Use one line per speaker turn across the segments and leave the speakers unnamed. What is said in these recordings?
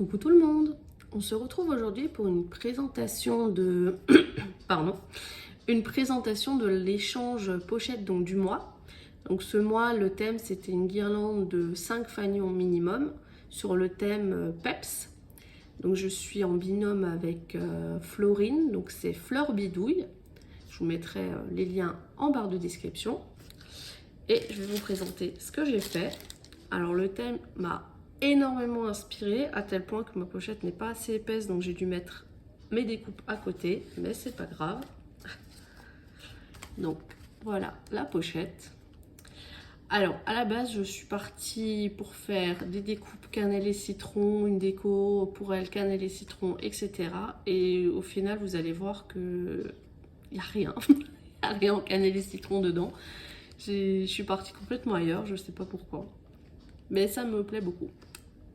Coucou tout le monde. On se retrouve aujourd'hui pour une présentation de pardon, une présentation de l'échange pochette donc du mois. Donc ce mois, le thème c'était une guirlande de 5 fanions minimum sur le thème Peps. Donc je suis en binôme avec Florine, donc c'est Fleur Bidouille. Je vous mettrai les liens en barre de description. Et je vais vous présenter ce que j'ai fait. Alors le thème m'a énormément inspiré à tel point que ma pochette n'est pas assez épaisse, donc j'ai dû mettre mes découpes à côté, mais c'est pas grave. Donc voilà la pochette. Alors à la base je suis partie pour faire des découpes cannelle et citron, une déco pour elle cannelle et citron, etc. Et au final vous allez voir que il n'y a rien, il n'y a rien en cannelle et citron dedans. Je suis partie complètement ailleurs, je sais pas pourquoi, mais ça me plaît beaucoup.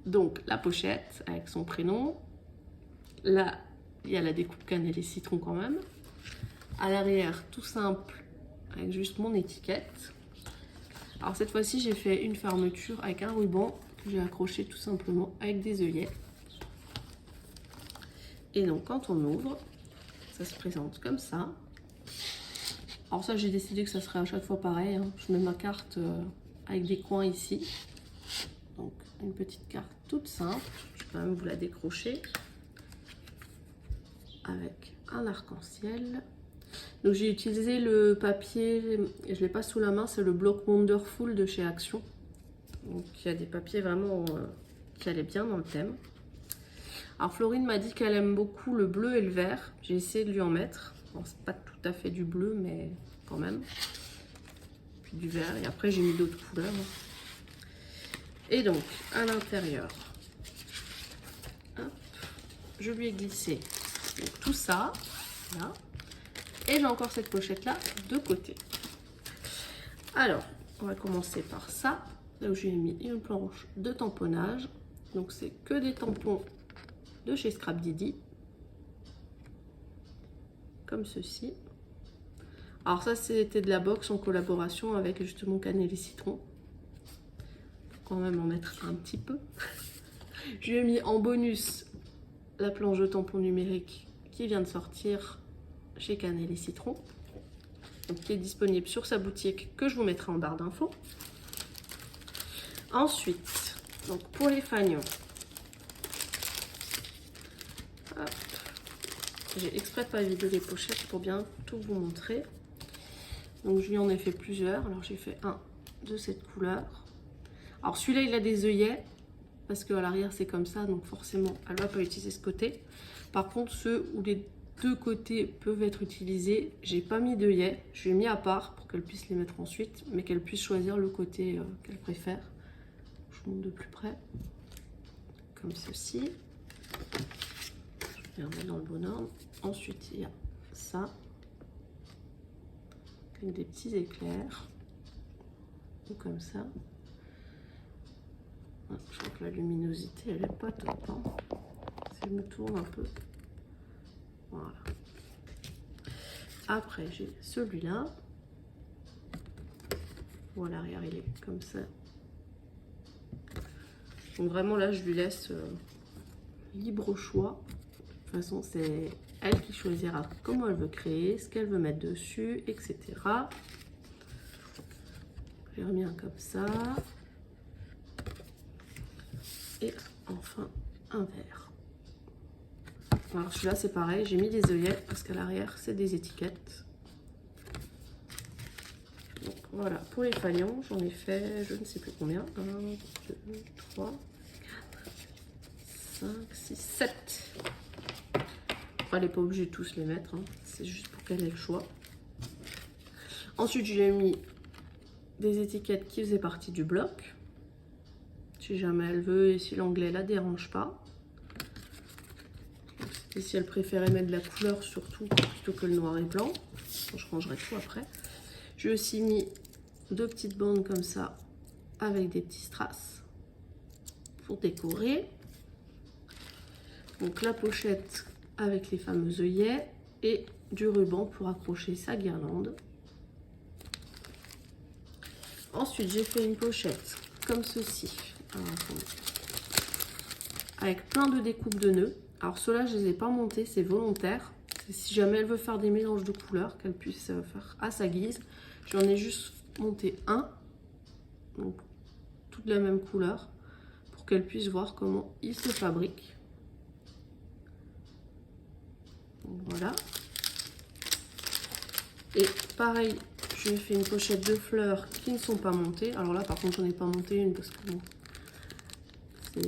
Donc la pochette avec son prénom, là il y a la découpe cannelle et citron quand même. À l'arrière tout simple avec juste mon étiquette. Alors cette fois-ci j'ai fait une fermeture avec un ruban que j'ai accroché tout simplement avec des œillets. Et donc quand on ouvre, ça se présente comme ça. Alors ça j'ai décidé que ça serait à chaque fois pareil, hein. Je mets ma carte avec des coins ici. Donc une petite carte toute simple, je vais quand même vous la décrocher avec un arc-en-ciel. Donc j'ai utilisé le papier, je ne l'ai pas sous la main, c'est le bloc Wonderful de chez Action. Donc il y a des papiers vraiment qui allaient bien dans le thème. Alors Florine m'a dit qu'elle aime beaucoup le bleu et le vert, j'ai essayé de lui en mettre. Bon, c'est pas tout à fait du bleu mais quand même. Puis du vert et après j'ai mis d'autres couleurs. Et donc, à l'intérieur, je lui ai glissé donc, tout ça, là, et j'ai encore cette pochette-là de côté. Alors, on va commencer par ça, là où j'ai mis une planche de tamponnage. Donc, c'est que des tampons de chez Scrap Didi, comme ceci. Alors ça, c'était de la box en collaboration avec justement cannelle et citron. Quand même en mettre un petit peu. Je lui ai mis en bonus la planche de tampon numérique qui vient de sortir chez Cannelle et Citron, donc qui est disponible sur sa boutique que je vous mettrai en barre d'infos. Ensuite, donc pour les fanions, j'ai exprès pas vidé les pochettes pour bien tout vous montrer. Donc je lui en ai fait plusieurs. Alors j'ai fait un de cette couleur. Alors celui-là il a des œillets parce qu'à l'arrière c'est comme ça, donc forcément elle ne va pas utiliser ce côté. Par contre ceux où les deux côtés peuvent être utilisés, j'ai pas mis d'œillets, je l'ai mis à part pour qu'elle puisse les mettre ensuite, mais qu'elle puisse choisir le côté qu'elle préfère. Je vous montre de plus près, comme ceci. Je vais remettre dans le bon ordre. Ensuite il y a ça, avec des petits éclairs, ou comme ça. Je crois que la luminosité elle est pas top, hein. Si je me tourne un peu, voilà. Après j'ai celui-là, à l'arrière il est comme ça. Donc vraiment là je lui laisse libre choix. De toute façon c'est elle qui choisira comment elle veut créer, ce qu'elle veut mettre dessus, etc. J'ai remis un comme ça. Et enfin un vert. Alors celui-là c'est pareil, j'ai mis des œillets parce qu'à l'arrière c'est des étiquettes. Donc voilà, pour les fanions j'en ai fait je ne sais plus combien. 1, 2, 3, 4, 5, 6, 7. Elle n'est pas obligée de tous les mettre, hein. C'est juste pour qu'elle ait le choix. Ensuite j'ai mis des étiquettes qui faisaient partie du bloc. Si jamais elle veut et si l'anglais la dérange pas. Et si elle préférait mettre de la couleur surtout plutôt que le noir et blanc, je rangerai tout après. J'ai aussi mis deux petites bandes comme ça avec des petits strass pour décorer. Donc la pochette avec les fameux œillets et du ruban pour accrocher sa guirlande. Ensuite j'ai fait une pochette comme ceci. Alors, avec plein de découpes de nœuds. Alors ceux-là, je les ai pas montés, c'est volontaire. Si jamais elle veut faire des mélanges de couleurs, qu'elle puisse faire à sa guise. J'en ai juste monté un, donc toute la même couleur, pour qu'elle puisse voir comment il se fabrique. Donc, voilà. Et pareil, je lui ai fait une pochette de fleurs qui ne sont pas montées. Alors là, par contre, j'en ai pas monté une parce que bon,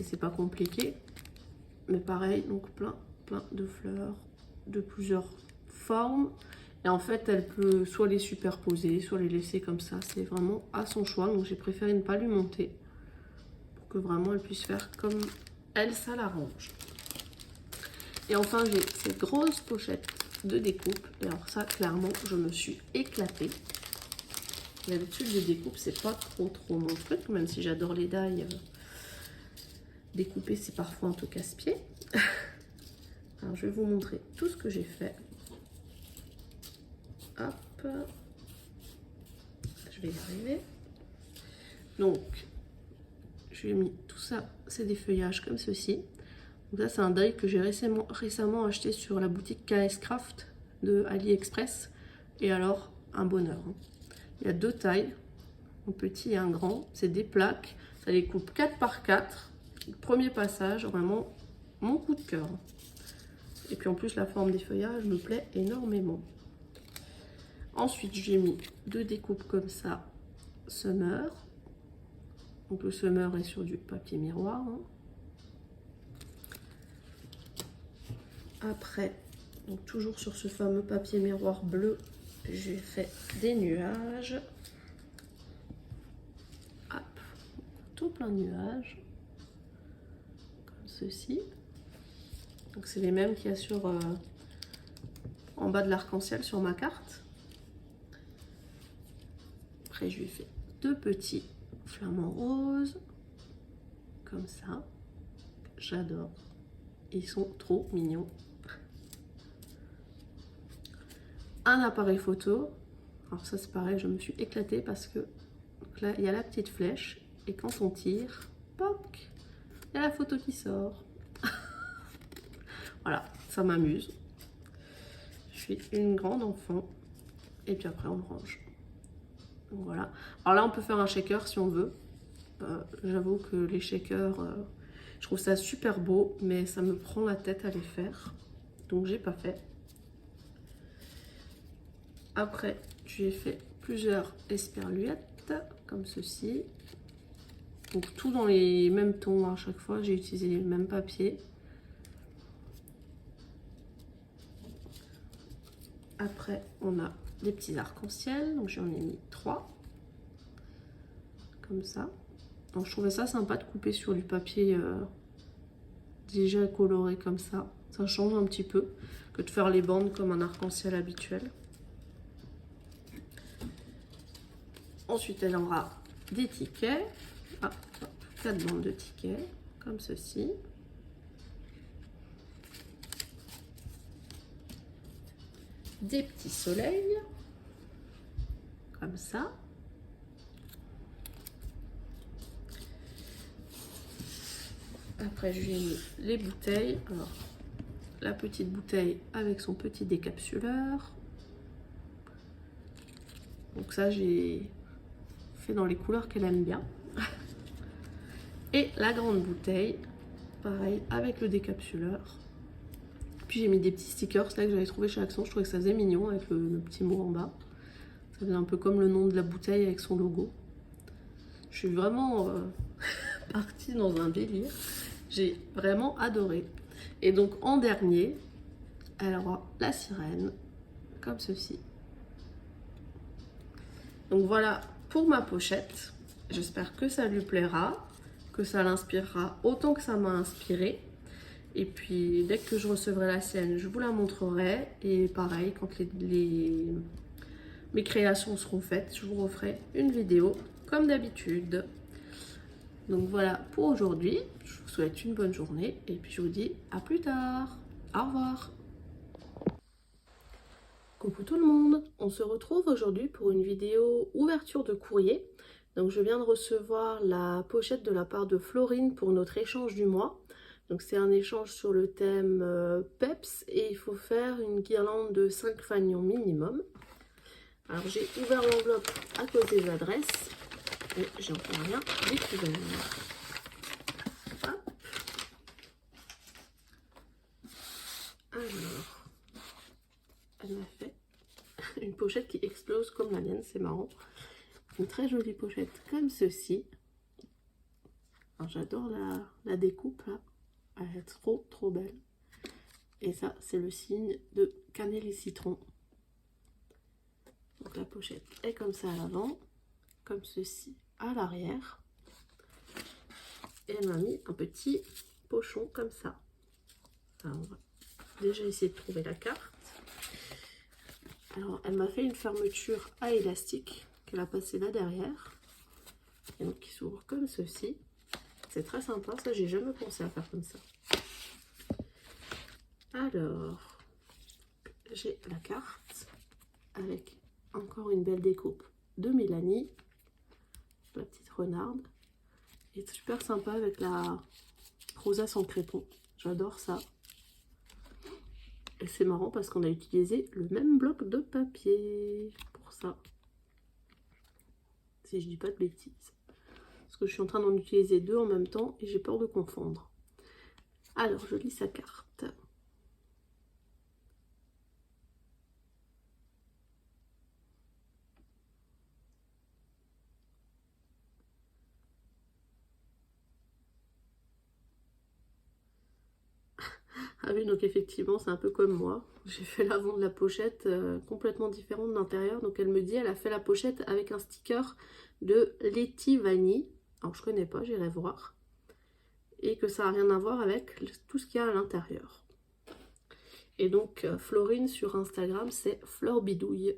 c'est pas compliqué. Mais pareil, donc plein de fleurs de plusieurs formes. Et en fait, elle peut soit les superposer, soit les laisser comme ça. C'est vraiment à son choix. Donc j'ai préféré ne pas lui monter pour que vraiment elle puisse faire comme elle, ça l'arrange. Et enfin, j'ai cette grosse pochette de découpe. Et alors ça, clairement, je me suis éclatée. D'habitude, les découpes, c'est pas trop mon truc. Même si j'adore les die, découper, c'est parfois un peu casse-pied. Alors, je vais vous montrer tout ce que j'ai fait. Hop. Je vais y arriver. Donc, je lui ai mis tout ça, c'est des feuillages comme ceci. Donc ça, c'est un die que j'ai récemment acheté sur la boutique KS Craft de AliExpress. Et alors, un bonheur. Il y a deux tailles, un petit et un grand. C'est des plaques. Ça les coupe 4 par 4. Premier passage, vraiment mon coup de cœur. Et puis en plus, la forme des feuillages me plaît énormément. Ensuite, j'ai mis deux découpes comme ça, summer. Donc le summer est sur du papier miroir. Après, donc toujours sur ce fameux papier miroir bleu, j'ai fait des nuages. Hop, tout plein de nuages. Comme ceci. Donc c'est les mêmes qu'il y a sur en bas de l'arc-en-ciel sur ma carte. Après, je lui ai fait deux petits flamants roses, comme ça. J'adore. Ils sont trop mignons. Un appareil photo. Alors ça, c'est pareil, je me suis éclatée parce que donc là, il y a la petite flèche. Et quand on tire, pop, il y a la photo qui sort. Voilà, ça m'amuse. Je suis une grande enfant. Et puis après, on range. Donc voilà. Alors là, on peut faire un shaker si on veut. J'avoue que les shakers, je trouve ça super beau, mais ça me prend la tête à les faire. Donc, j'ai pas fait. Après, j'ai fait plusieurs esperluettes, comme ceci. Donc, tout dans les mêmes tons à chaque fois. J'ai utilisé le même papier. Après, on a des petits arcs-en-ciel. Donc, j'en ai mis 3. Comme ça. Donc, je trouvais ça sympa de couper sur du papier déjà coloré comme ça. Ça change un petit peu que de faire les bandes comme un arc-en-ciel habituel. Ensuite, elle aura des tickets. Ah, 4 bandes de tickets, comme ceci. Des petits soleils, comme ça. Après, je lui ai mis les bouteilles. Alors, la petite bouteille avec son petit décapsuleur. Donc ça, j'ai fait dans les couleurs qu'elle aime bien. Et la grande bouteille, pareil, avec le décapsuleur. Puis j'ai mis des petits stickers là que j'avais trouvé chez Accent. Je trouvais que ça faisait mignon avec le petit mot en bas. Ça faisait un peu comme le nom de la bouteille avec son logo. Je suis vraiment partie dans un délire. J'ai vraiment adoré. Et donc en dernier, elle aura la sirène, comme ceci. Donc voilà pour ma pochette. J'espère que ça lui plaira, que ça l'inspirera autant que ça m'a inspiré. Et puis dès que je recevrai la sienne, je vous la montrerai. Et pareil, quand mes créations seront faites, je vous referai une vidéo comme d'habitude. Donc voilà pour aujourd'hui. Je vous souhaite une bonne journée et puis je vous dis à plus tard. Au revoir. Coucou tout le monde, on se retrouve aujourd'hui pour une vidéo ouverture de courrier. Donc je viens de recevoir la pochette de la part de Florine pour notre échange du mois. Donc c'est un échange sur le thème PEPS et il faut faire une guirlande de 5 fanions minimum. Alors j'ai ouvert l'enveloppe à cause des adresses et j'ai encore rien découvert. Hop. Alors, elle m'a fait une pochette qui explose comme la mienne, c'est marrant. Une très jolie pochette comme ceci. J'adore la découpe là, elle est trop belle. Et ça c'est le signe de cannelle et citron. Donc la pochette est comme ça à l'avant, comme ceci à l'arrière. Et elle m'a mis un petit pochon comme ça. Alors on va déjà essayer de trouver la carte. Alors elle m'a fait une fermeture à élastique qu'elle a passé là derrière. Et donc qui s'ouvre comme ceci. C'est très sympa, ça j'ai jamais pensé à faire comme ça. Alors, j'ai la carte avec encore une belle découpe de Mélanie, la petite renarde. Et super sympa avec la rosace en crépon, j'adore ça. Et c'est marrant parce qu'on a utilisé le même bloc de papier pour ça. Si je dis pas de bêtises. Parce que je suis en train d'en utiliser deux en même temps et j'ai peur de confondre. Alors, je lis sa carte. Ah oui, donc effectivement, c'est un peu comme moi. J'ai fait l'avant de la pochette complètement différent de l'intérieur. Donc elle me dit, elle a fait la pochette avec un sticker de Letty Vanille. Alors je connais pas, j'irai voir. Et que ça n'a rien à voir avec tout ce qu'il y a à l'intérieur. Et donc Florine sur Instagram, c'est Fleur Bidouille.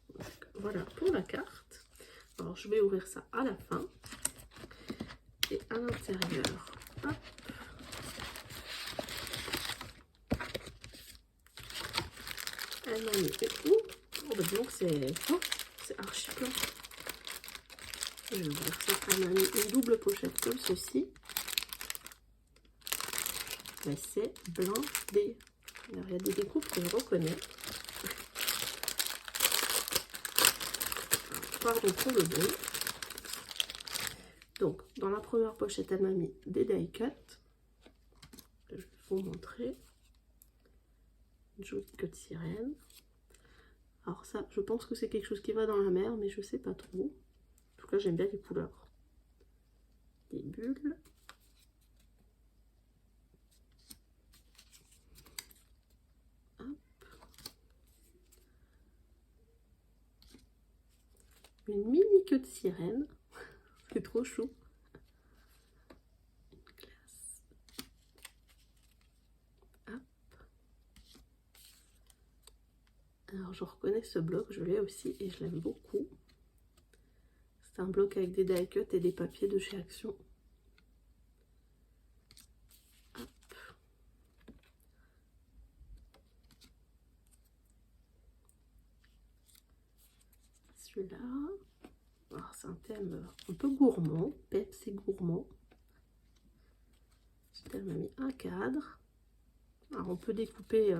Donc, voilà pour la carte. Alors je vais ouvrir ça à la fin. Et à l'intérieur, hop. Elle m'a mis oh bah donc c'est archi plein. Je vais ouvrir ça. Elle m'a mis une double pochette comme ceci. Mais c'est blindé. Alors, il y a des découpes que je reconnais. Pardon pour le bruit. Donc, dans la première pochette, elle m'a mis des die cut. Je vais vous montrer. Une jolie queue de sirène. Alors ça, je pense que c'est quelque chose qui va dans la mer, mais je sais pas trop. En tout cas, j'aime bien les couleurs. Des bulles. Hop. Une mini queue de sirène. C'est trop chou. Une glace. Hop. Alors, je reconnais ce bloc, je l'ai aussi et je l'aime beaucoup. C'est un bloc avec des die cut et des papiers de chez Action. Hop. Celui-là. Alors, c'est un thème un peu gourmand, peps et gourmand. Elle m'a mis un cadre. Alors, on peut découper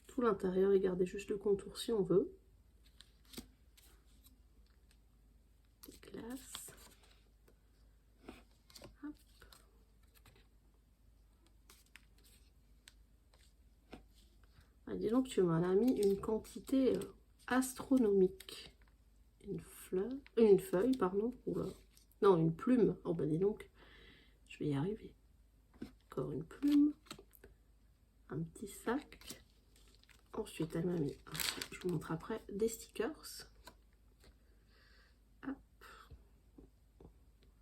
tout l'intérieur et garder juste le contour si on veut. Des glaces. Hop. Ah, dis donc, tu m'en as mis une quantité astronomique. Une feuille, pardon. Oula. Non, une plume. Oh bah dis donc, je vais y arriver. Encore une plume. Un petit sac. Ensuite, elle m'a mis, je vous montre après, des stickers. Hop.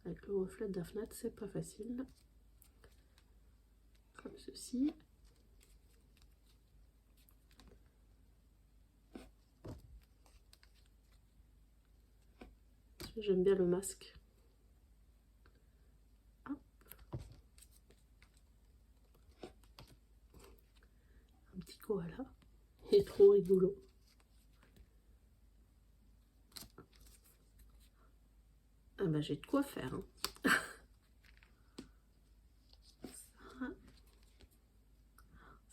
Avec le reflet de la fenêtre, c'est pas facile. Comme ceci. J'aime bien le masque. Hop. Un petit koala. Il est trop rigolo. Ah bah j'ai de quoi faire. Hein.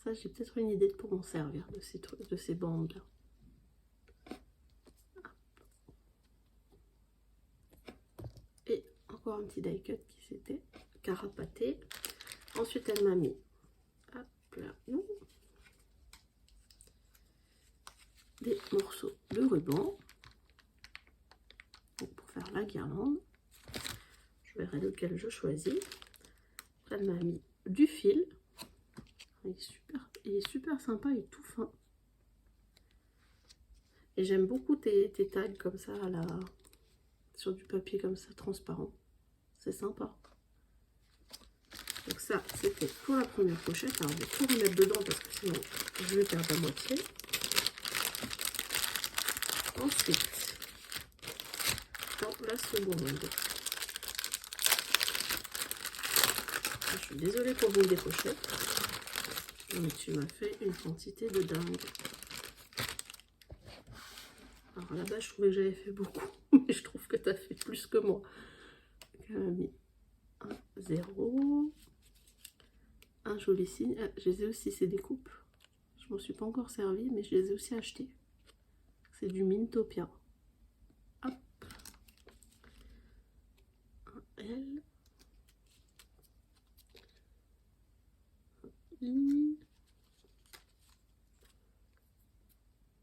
Ça, j'ai peut-être une idée pour m'en servir de ces trucs, de ces bandes-là. Et encore un petit die cut qui s'était carapaté. Ensuite, elle m'a mis là, des morceaux de ruban pour faire la guirlande. Je verrai lequel je choisis. Elle m'a mis du fil. Il est super sympa et tout fin. Et j'aime beaucoup tes tags comme ça sur du papier comme ça transparent. C'est sympa. Donc ça, c'était pour la première pochette. Alors je vais tout remettre dedans parce que sinon je vais perdre la moitié. Ensuite, dans la seconde. Je suis désolée pour vous des pochettes. Mais tu m'as fait une quantité de dingue. Alors là-bas, je trouvais que j'avais fait beaucoup. Mais je trouve que tu as fait plus que moi. Elle m'a mis un 0. Un joli signe. Ah, je les ai aussi, ces découpes. Je m'en suis pas encore servi, mais je les ai aussi achetés. C'est du Mintopia. Hop. Un L. Un I.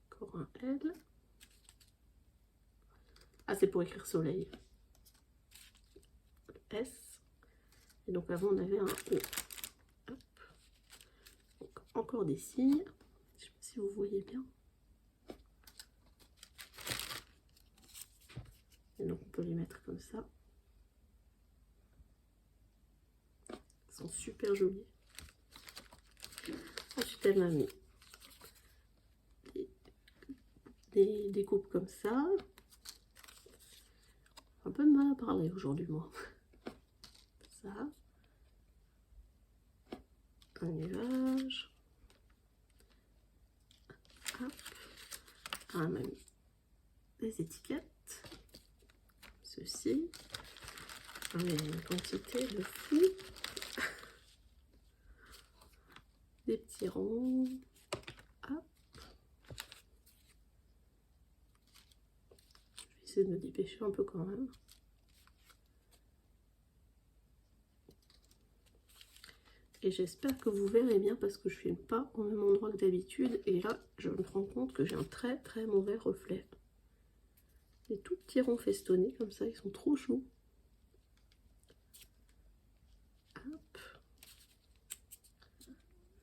Encore un L. Ah, c'est pour écrire soleil. S. Et donc avant, on avait un O. Hop. Donc, encore des signes. Je ne sais pas si vous voyez bien. Et donc, on peut les mettre comme ça. Ils sont super jolis. Ensuite, elle m'a mis des découpes comme ça. Un peu de mal à parler aujourd'hui, moi. Ça. Un nuage. Hop. Ah, même des étiquettes. Ceci. Une quantité de fou. Des petits ronds. Hop. Je vais essayer de me dépêcher un peu quand même. Et j'espère que vous verrez bien parce que je ne filme pas au même endroit que d'habitude. Et là, je me rends compte que j'ai un très très mauvais reflet. Des tout petits ronds festonnés comme ça, ils sont trop choux. Hop.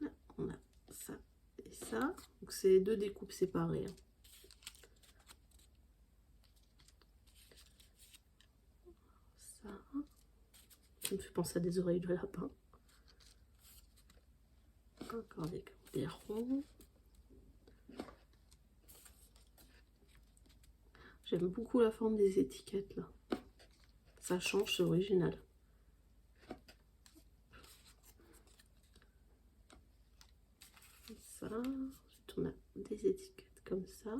Là, on a ça et ça. Donc c'est deux découpes séparées. Ça. Ça me fait penser à des oreilles de lapin. Encore des ronds. J'aime beaucoup la forme des étiquettes là. Ça change, c'est original. Ça. Ensuite, on a des étiquettes comme ça.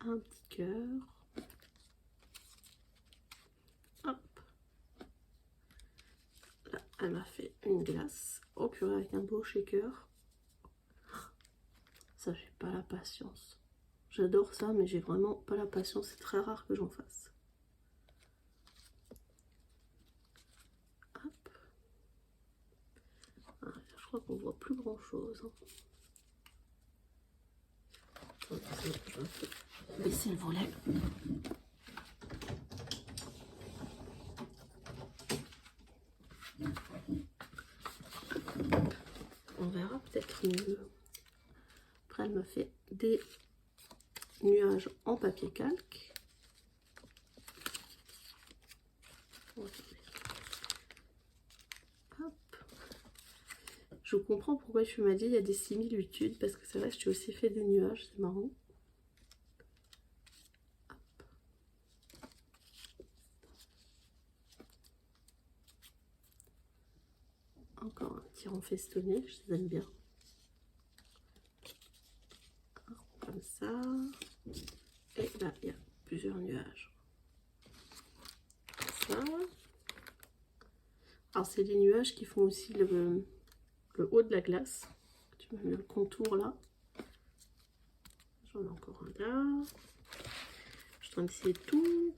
Un petit cœur. Hop. Là, elle m'a fait une glace. Oh purée, avec un beau shaker. Ça, j'ai pas la patience. J'adore ça, mais j'ai vraiment pas la patience. C'est très rare que j'en fasse. Hop. Ah, je crois qu'on voit plus grand chose. Attendez, je vais baisser le volet. On verra peut-être mieux. Après, elle me fait des nuages en papier calque. Hop. Je comprends pourquoi tu m'as dit il y a des similitudes, parce que c'est vrai que je t'ai aussi fait des nuages, c'est marrant. Hop. Encore un petit rond festonné, je les aime bien. Comme ça. Et là, il y a plusieurs nuages. Ça. Alors c'est les nuages qui font aussi le haut de la glace. Tu mets le contour là. J'en ai encore un là. Je suis en train d'essayer de tout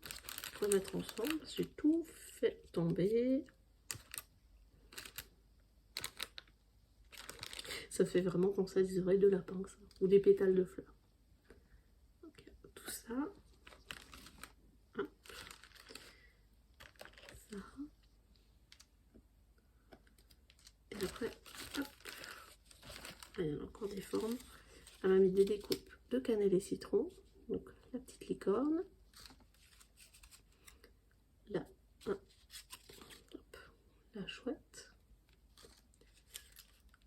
remettre ensemble parce que j'ai tout fait tomber. Ça fait vraiment comme ça des oreilles de lapin, ça, ou des pétales de fleurs. Okay, tout ça. Hop. Ça. Et après, hop. Ah, il y en a encore des formes. Elle m'a mis des découpes de cannelle et citron. Donc la petite licorne. Là, hop, la chouette.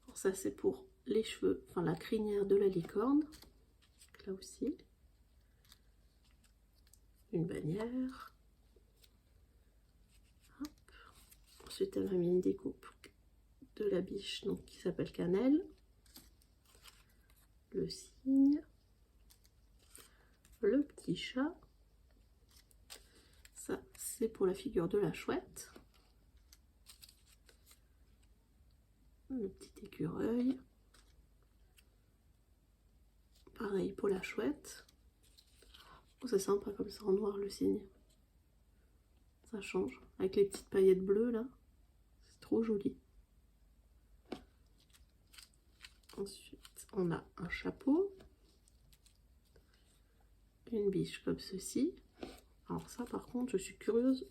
Alors ça c'est pour les cheveux, enfin la crinière de la licorne. Là aussi. Une bannière. Hop. Ensuite elle m'a mis une découpe de la biche donc, qui s'appelle cannelle. Le cygne. Le petit chat. Ça c'est pour la figure de la chouette. Le petit écureuil. Pareil pour la chouette. Oh, c'est sympa comme ça en noir le cygne. Ça change. Avec les petites paillettes bleues là. C'est trop joli. Ensuite, on a un chapeau. Une biche comme ceci. Alors ça par contre, je suis curieuse.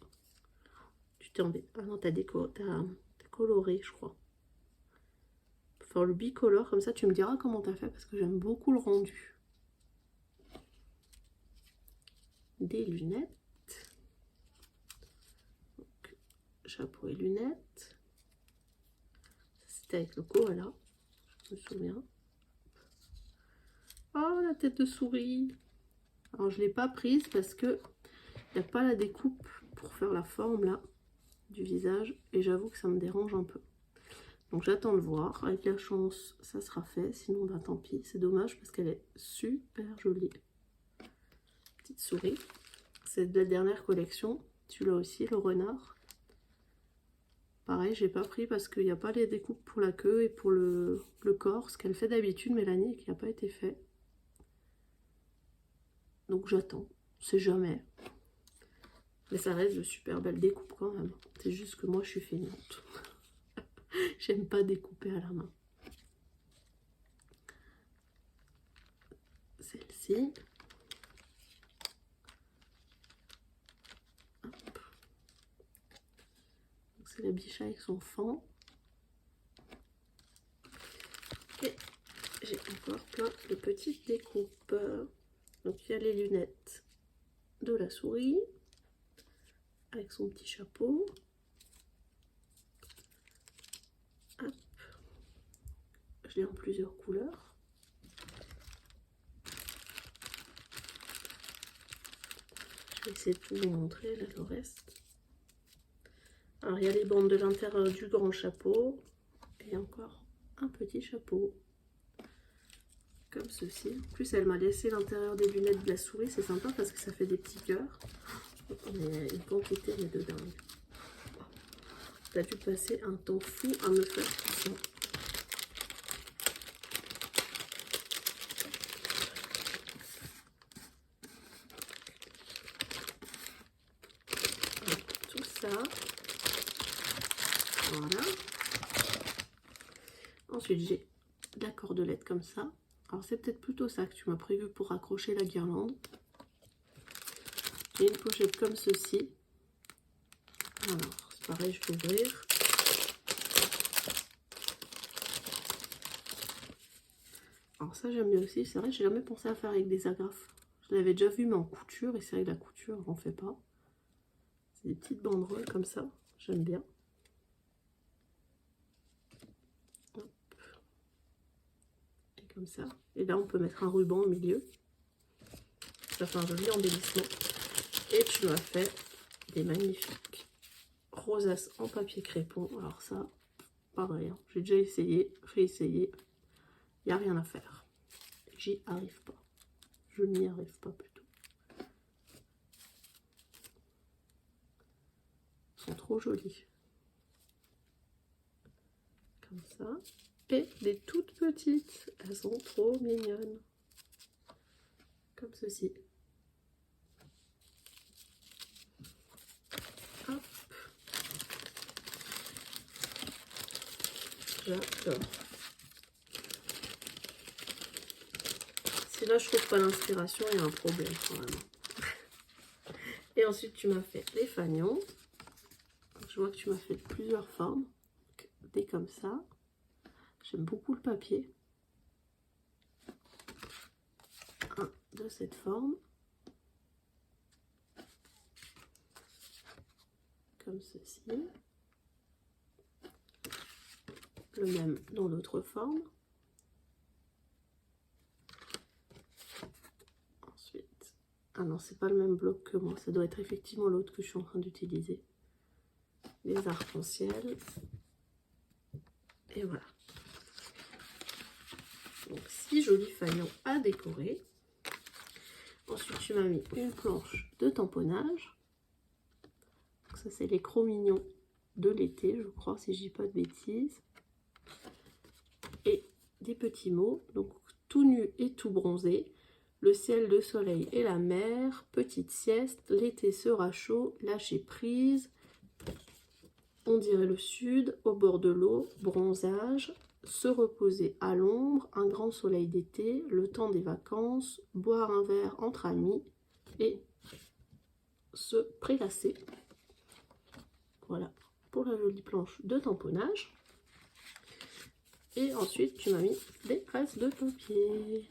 Tu t'es embêté. Ah non, t'as coloré, je crois. Pour faire le bicolore, comme ça tu me diras comment t'as fait parce que j'aime beaucoup le rendu. Des lunettes. Donc, chapeau et lunettes. C'était avec le koala, je me souviens. Oh, la tête de souris. Alors je ne l'ai pas prise parce que il n'y a pas la découpe pour faire la forme là du visage et j'avoue que ça me dérange un peu. Donc j'attends de voir. Avec la chance, ça sera fait. Sinon, bah tant pis. C'est dommage parce qu'elle est super jolie. Petite souris. C'est de la dernière collection. Celui-là aussi, le renard. Pareil, j'ai pas pris parce qu'il n'y a pas les découpes pour la queue et pour le corps. Ce qu'elle fait d'habitude, Mélanie, et qui n'a pas été fait. Donc j'attends. C'est jamais. Mais ça reste de super belles découpes quand même. C'est juste que moi, je suis feignante. J'aime pas découper à la main. Celle-ci. C'est la biche avec son fan. Et j'ai encore plein de petites découpes. Donc il y a les lunettes de la souris. Avec son petit chapeau. Hop. Je l'ai en plusieurs couleurs. Je vais essayer de tout vous montrer, là, le reste. Alors, il y a les bandes de l'intérieur du grand chapeau. Et encore un petit chapeau. Comme ceci. En plus, elle m'a laissé l'intérieur des lunettes de la souris. C'est sympa parce que ça fait des petits cœurs. On est une quantité mais de dingue. T'as dû passer un temps fou à me faire tout ça. Tout ça. Voilà. Ensuite, j'ai de la cordelette comme ça. Alors, c'est peut-être plutôt ça que tu m'as prévu pour accrocher la guirlande. J'ai une pochette comme ceci. Alors, c'est pareil, je vais ouvrir. Alors ça, j'aime bien aussi. C'est vrai, j'ai jamais pensé à faire avec des agrafes. Je l'avais déjà vu, mais en couture. Et c'est vrai que la couture, j'en fais pas. C'est des petites banderoles comme ça. J'aime bien. Hop. Et comme ça. Et là, on peut mettre un ruban au milieu. Ça fait un joli embellissement. Et tu m'as fait des magnifiques rosaces en papier crépon. Alors ça, pareil, hein. J'ai déjà essayé, réessayé. Il n'y a rien à faire. J'y arrive pas. Je n'y arrive pas plutôt. Ils sont trop jolis. comme ça. Et des toutes petites, elles sont trop mignonnes. Comme ceci. Hop. J'adore. Si là je trouve pas l'inspiration, il y a un problème quand même. Et ensuite tu m'as fait les fanions. Je vois que tu m'as fait plusieurs formes. Des comme ça. J'aime beaucoup le papier. Un de cette forme. Comme ceci. Le même dans l'autre forme. Ensuite, ah non, c'est pas le même bloc que moi, ça doit être effectivement l'autre que je suis en train d'utiliser. Les arcs-en-ciel. Et voilà. Donc 6 jolis fanions à décorer. Ensuite, tu m'as mis une planche de tamponnage. Donc ça, c'est les cro-mignons de l'été, je crois, si je dis pas de bêtises. Et des petits mots, donc tout nu et tout bronzé. Le ciel, le soleil et la mer. Petite sieste, l'été sera chaud, lâcher prise. On dirait le sud, au bord de l'eau, bronzage. Se reposer à l'ombre, un grand soleil d'été, le temps des vacances, boire un verre entre amis et se prélasser. Voilà pour la jolie planche de tamponnage. Et ensuite, tu m'as mis des restes de papier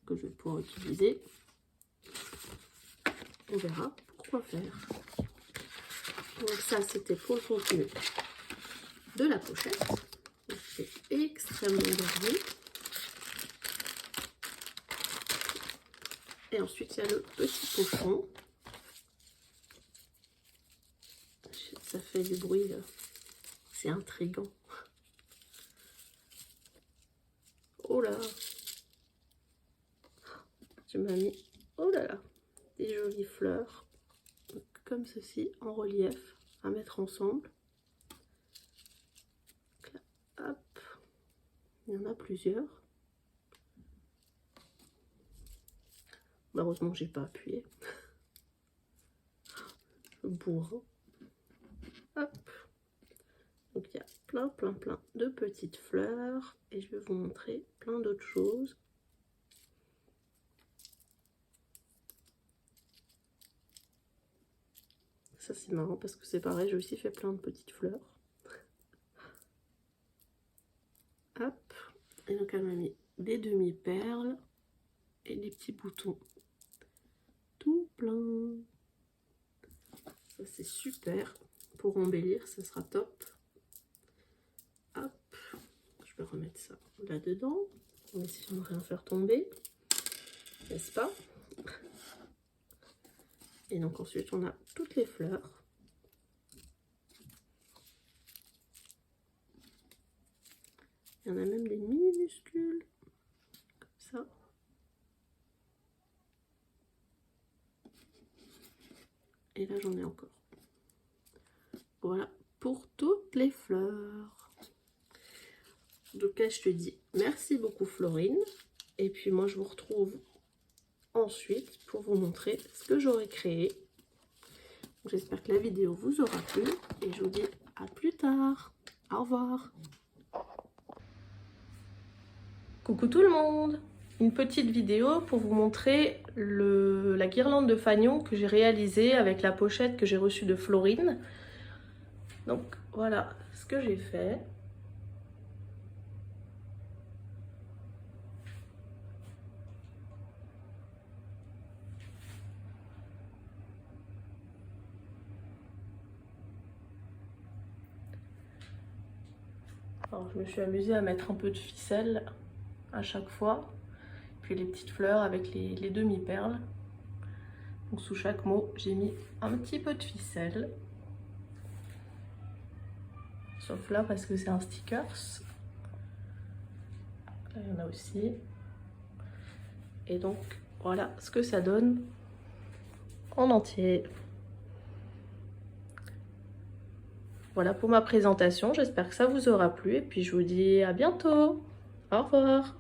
que je vais pouvoir utiliser. On verra pourquoi faire. Donc ça, c'était pour le contenu de la pochette. C'est extrêmement gardé. Et ensuite, il y a le petit pochon. Ça fait du bruit, c'est intriguant. Oh là, tu m'as mis, oh là là, des jolies fleurs, comme ceci, en relief, à mettre ensemble. Là, hop, il y en a plusieurs. Malheureusement, j'ai pas appuyé. Le bourrin. Hop. Donc il y a plein de petites fleurs et je vais vous montrer plein d'autres choses. Ça c'est marrant parce que c'est pareil, j'ai aussi fait plein de petites fleurs. Hop. Et donc elle m'a mis des demi-perles et des petits boutons. Tout plein. Ça c'est super. Pour embellir, ça sera top. Hop. Je vais remettre ça là-dedans. On va essayer de ne rien faire tomber. N'est-ce pas? Et donc ensuite, on a toutes les fleurs. Il y en a même des minuscules. Comme ça. Et là, j'en ai encore. Voilà pour toutes les fleurs. Donc là, je te dis merci beaucoup Florine. Et puis moi, je vous retrouve ensuite pour vous montrer ce que j'aurai créé. J'espère que la vidéo vous aura plu. Et je vous dis à plus tard. Au revoir. Coucou tout le monde. Une petite vidéo pour vous montrer la guirlande de fanions que j'ai réalisée avec la pochette que j'ai reçue de Florine. Donc voilà ce que j'ai fait. Alors, je me suis amusée à mettre un peu de ficelle à chaque fois. Puis les petites fleurs avec les demi-perles. Donc sous chaque mot, j'ai mis un petit peu de ficelle. Sauf là parce que c'est un stickers. Là, il y en a aussi. Et donc, voilà ce que ça donne en entier. Voilà pour ma présentation, j'espère que ça vous aura plu et puis je vous dis à bientôt. Au revoir.